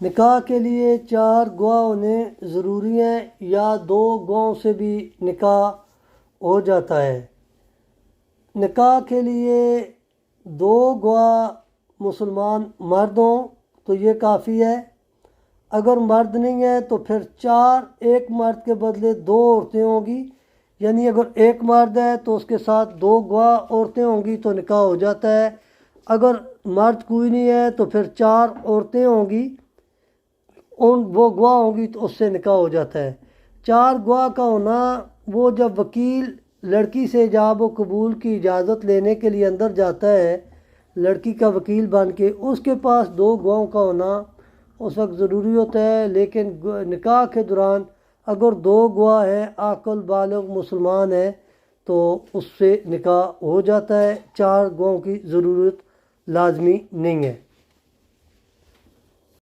نکاح کے لیے 4 گواہ ہونے ضروری ہیں یا 2 گواہوں سے بھی نکاح ہو جاتا ہے؟ نکاح کے لیے 2 گواہ مسلمان مرد ہوں تو یہ کافی ہے۔ اگر مرد نہیں ہے تو پھر 4، ایک مرد کے بدلے 2 عورتیں ہوں گی، یعنی اگر ایک مرد ہے تو اس کے ساتھ 2 گواہ عورتیں ہوں گی تو نکاح ہو جاتا ہے۔ اگر مرد کوئی نہیں ہے تو پھر 4 عورتیں ہوں گی، وہ گواہ ہوں گی تو اس سے نکاح ہو جاتا ہے۔ 4 گواہ کا ہونا، وہ جب وکیل لڑکی سے ایجاب و قبول کی اجازت لینے کے لیے اندر جاتا ہے لڑکی کا وکیل بن کے، اس کے پاس 2 گواہوں کا ہونا اس وقت ضروری ہوتا ہے۔ لیکن نکاح کے دوران اگر 2 گواہ ہیں، عاقل بالغ مسلمان ہیں، تو اس سے نکاح ہو جاتا ہے، 4 گواہوں کی ضرورت لازمی نہیں ہے۔